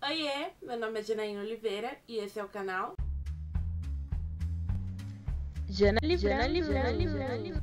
Oiê, meu nome é Janaína Oliveira e esse é o canal Jana Jana Livrando.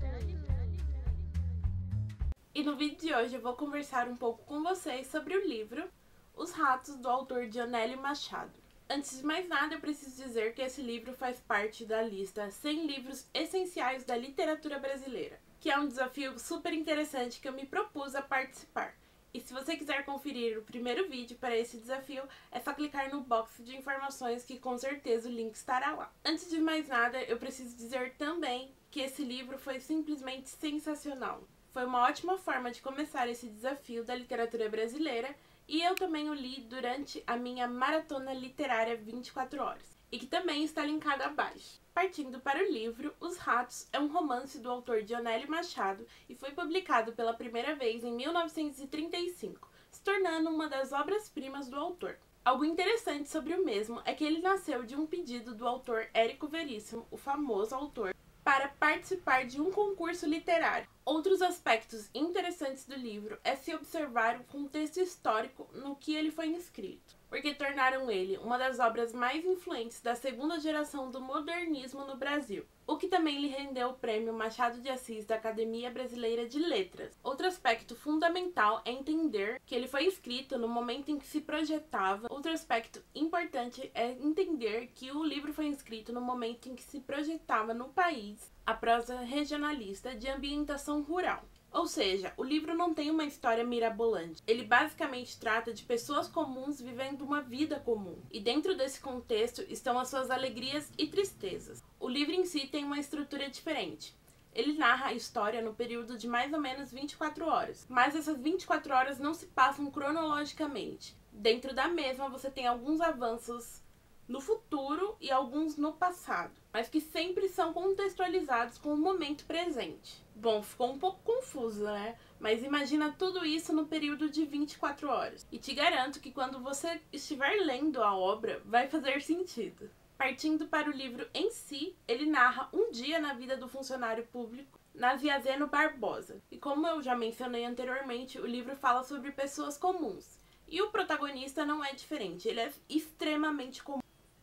E no vídeo de hoje eu vou conversar um pouco com vocês sobre o livro Os Ratos, do autor Dionélio Machado. Antes de mais nada, eu preciso dizer que esse livro faz parte da lista 100 livros essenciais da literatura brasileira, que é um desafio super interessante que eu me propus a participar. E se você quiser conferir o primeiro vídeo para esse desafio, é só clicar no box de informações que com certeza o link estará lá. Antes de mais nada, eu preciso dizer também que esse livro foi simplesmente sensacional. Foi uma ótima forma de começar esse desafio da literatura brasileira e eu também o li durante a minha maratona literária 24 horas, e que também está linkado abaixo. Partindo para o livro, Os Ratos é um romance do autor Dionélio Machado e foi publicado pela primeira vez em 1935, se tornando uma das obras-primas do autor. Algo interessante sobre o mesmo é que ele nasceu de um pedido do autor Érico Veríssimo, o famoso autor, para participar de um concurso literário. Outros aspectos interessantes do livro é se observar o contexto histórico no que ele foi inscrito, porque tornaram ele uma das obras mais influentes da segunda geração do modernismo no Brasil, o que também lhe rendeu o prêmio Machado de Assis da Academia Brasileira de Letras. Outro aspecto fundamental é entender que ele foi escrito no momento em que se projetava. Outro aspecto importante é entender que o livro foi escrito no momento em que se projetava no país a prosa regionalista de ambientação rural. Ou seja, o livro não tem uma história mirabolante. Ele basicamente trata de pessoas comuns vivendo uma vida comum. E dentro desse contexto estão as suas alegrias e tristezas. O livro em si tem uma estrutura diferente. Ele narra a história no período de mais ou menos 24 horas. Mas essas 24 horas não se passam cronologicamente. Dentro da mesma você tem alguns avanços no futuro e alguns no passado, mas que sempre são contextualizados com o momento presente. Bom, ficou um pouco confuso, né? Mas imagina tudo isso no período de 24 horas. E te garanto que quando você estiver lendo a obra, vai fazer sentido. Partindo para o livro em si, ele narra um dia na vida do funcionário público Nazianzeno Barbosa. E como eu já mencionei anteriormente, o livro fala sobre pessoas comuns. E o protagonista não é diferente, ele é extremamente comum.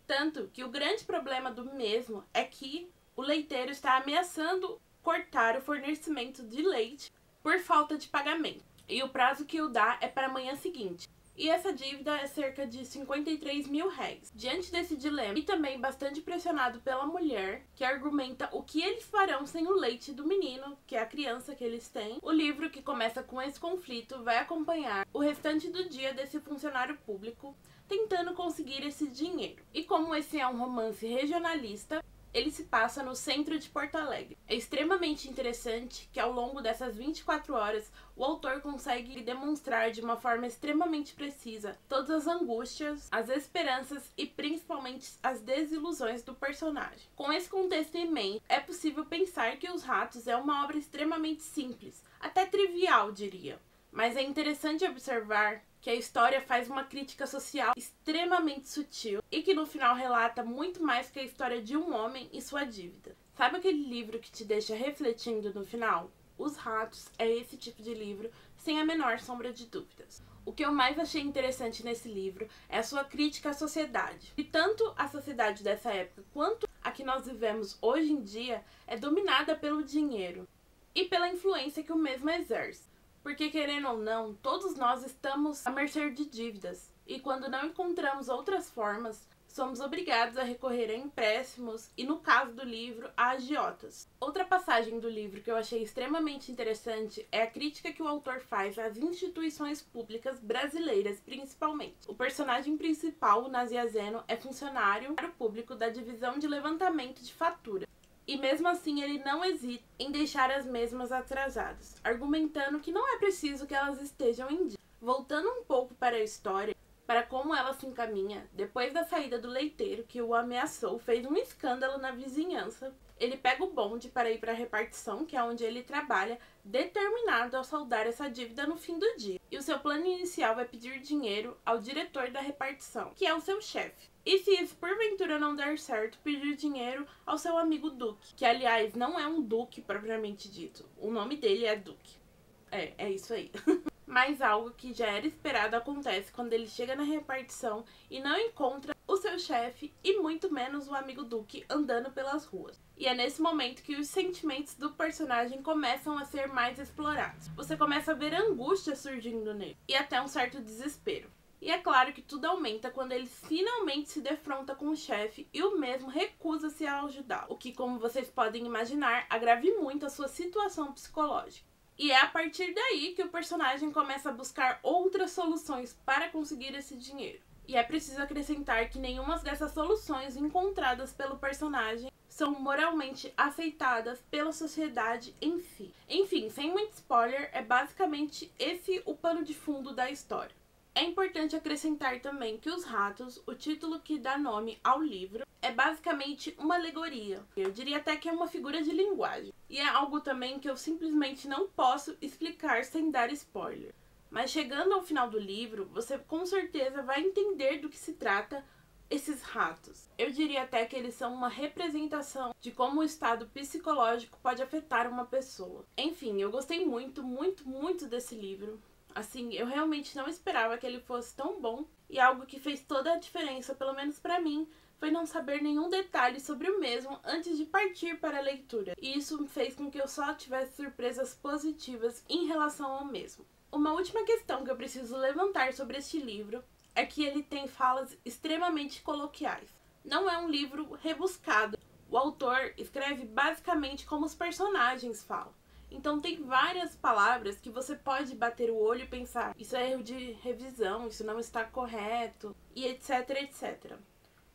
Tanto que o grande problema do mesmo é que o leiteiro está ameaçando cortar o fornecimento de leite por falta de pagamento. E o prazo que o dá é para a manhã seguinte. E essa dívida é cerca de 53 mil réis. Diante desse dilema, e também bastante pressionado pela mulher, que argumenta o que eles farão sem o leite do menino, que é a criança que eles têm, o livro, que começa com esse conflito, vai acompanhar o restante do dia desse funcionário público tentando conseguir esse dinheiro. E como esse é um romance regionalista, ele se passa no centro de Porto Alegre. É extremamente interessante que ao longo dessas 24 horas o autor consegue demonstrar de uma forma extremamente precisa todas as angústias, as esperanças e principalmente as desilusões do personagem. Com esse contexto em mente, é possível pensar que Os Ratos é uma obra extremamente simples, até trivial, diria. Mas é interessante observar que a história faz uma crítica social extremamente sutil e que no final relata muito mais que a história de um homem e sua dívida. Sabe aquele livro que te deixa refletindo no final? Os Ratos é esse tipo de livro, sem a menor sombra de dúvidas. O que eu mais achei interessante nesse livro é a sua crítica à sociedade. E tanto a sociedade dessa época quanto a que nós vivemos hoje em dia é dominada pelo dinheiro e pela influência que o mesmo exerce. Porque, querendo ou não, todos nós estamos à mercê de dívidas. E quando não encontramos outras formas, somos obrigados a recorrer a empréstimos e, no caso do livro, a agiotas. Outra passagem do livro que eu achei extremamente interessante é a crítica que o autor faz às instituições públicas brasileiras, principalmente. O personagem principal, o Nazianzeno, é funcionário público da divisão de levantamento de fatura. E mesmo assim ele não hesita em deixar as mesmas atrasadas, argumentando que não é preciso que elas estejam em dia. Voltando um pouco para a história, para como ela se encaminha, depois da saída do leiteiro que o ameaçou, fez um escândalo na vizinhança, ele pega o bonde para ir para a repartição, que é onde ele trabalha, determinado a saldar essa dívida no fim do dia. E o seu plano inicial é pedir dinheiro ao diretor da repartição, que é o seu chefe. E se isso porventura não der certo, pedir dinheiro ao seu amigo Duque, que aliás não é um duque propriamente dito, o nome dele é Duque. É isso aí. Mas algo que já era esperado acontece quando ele chega na repartição e não encontra o seu chefe e muito menos o amigo Duque andando pelas ruas. E é nesse momento que os sentimentos do personagem começam a ser mais explorados. Você começa a ver a angústia surgindo nele e até um certo desespero. E é claro que tudo aumenta quando ele finalmente se defronta com o chefe e o mesmo recusa-se a ajudá-lo, o que, como vocês podem imaginar, agrave muito a sua situação psicológica. E é a partir daí que o personagem começa a buscar outras soluções para conseguir esse dinheiro. E é preciso acrescentar que nenhuma dessas soluções encontradas pelo personagem são moralmente aceitadas pela sociedade em si. Enfim, sem muito spoiler, é basicamente esse o pano de fundo da história. É importante acrescentar também que Os Ratos, o título que dá nome ao livro, é basicamente uma alegoria. Eu diria até que é uma figura de linguagem. E é algo também que eu simplesmente não posso explicar sem dar spoiler. Mas chegando ao final do livro, você com certeza vai entender do que se trata esses ratos. Eu diria até que eles são uma representação de como o estado psicológico pode afetar uma pessoa. Enfim, eu gostei muito, muito, muito desse livro. Assim, eu realmente não esperava que ele fosse tão bom, e algo que fez toda a diferença, pelo menos pra mim, foi não saber nenhum detalhe sobre o mesmo antes de partir para a leitura. E isso fez com que eu só tivesse surpresas positivas em relação ao mesmo. Uma última questão que eu preciso levantar sobre este livro é que ele tem falas extremamente coloquiais. Não é um livro rebuscado. O autor escreve basicamente como os personagens falam. Então tem várias palavras que você pode bater o olho e pensar: isso é erro de revisão, isso não está correto, e etc, etc.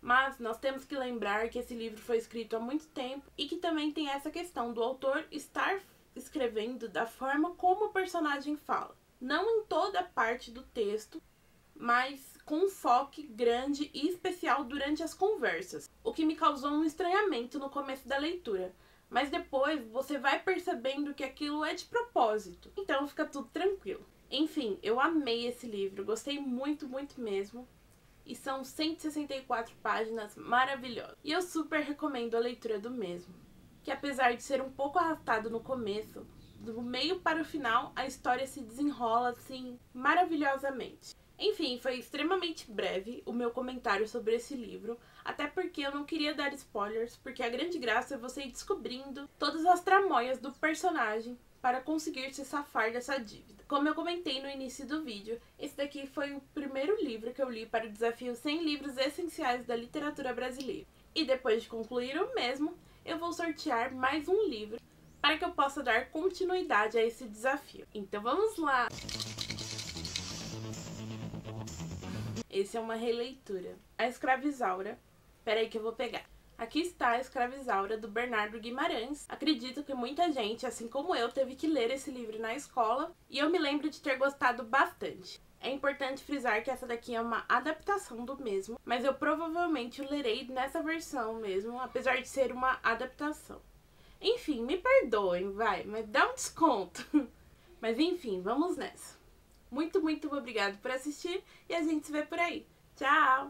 Mas nós temos que lembrar que esse livro foi escrito há muito tempo e que também tem essa questão do autor estar escrevendo da forma como o personagem fala. Não em toda parte do texto, mas com um foco grande e especial durante as conversas, o que me causou um estranhamento no começo da leitura. Mas depois você vai percebendo que aquilo é de propósito, então fica tudo tranquilo. Enfim, eu amei esse livro, gostei muito, muito mesmo. E são 164 páginas maravilhosas. E eu super recomendo a leitura do mesmo. Que apesar de ser um pouco arrastado no começo, do meio para o final, a história se desenrola assim maravilhosamente. Enfim, foi extremamente breve o meu comentário sobre esse livro, até porque eu não queria dar spoilers, porque a grande graça é você ir descobrindo todas as tramóias do personagem para conseguir se safar dessa dívida. Como eu comentei no início do vídeo, esse daqui foi o primeiro livro que eu li para o desafio 100 livros essenciais da literatura brasileira. E depois de concluir o mesmo, eu vou sortear mais um livro para que eu possa dar continuidade a esse desafio. Então vamos lá! Esse é uma releitura. A Escravizaura. Peraí que eu vou pegar. Aqui está A Escravizaura, do Bernardo Guimarães. Acredito que muita gente, assim como eu, teve que ler esse livro na escola. E eu me lembro de ter gostado bastante. É importante frisar que essa daqui é uma adaptação do mesmo, mas eu provavelmente o lerei nessa versão mesmo, apesar de ser uma adaptação. Enfim, me perdoem, vai, mas dá um desconto. Mas enfim, vamos nessa. Muito, muito obrigado por assistir e a gente se vê por aí. Tchau!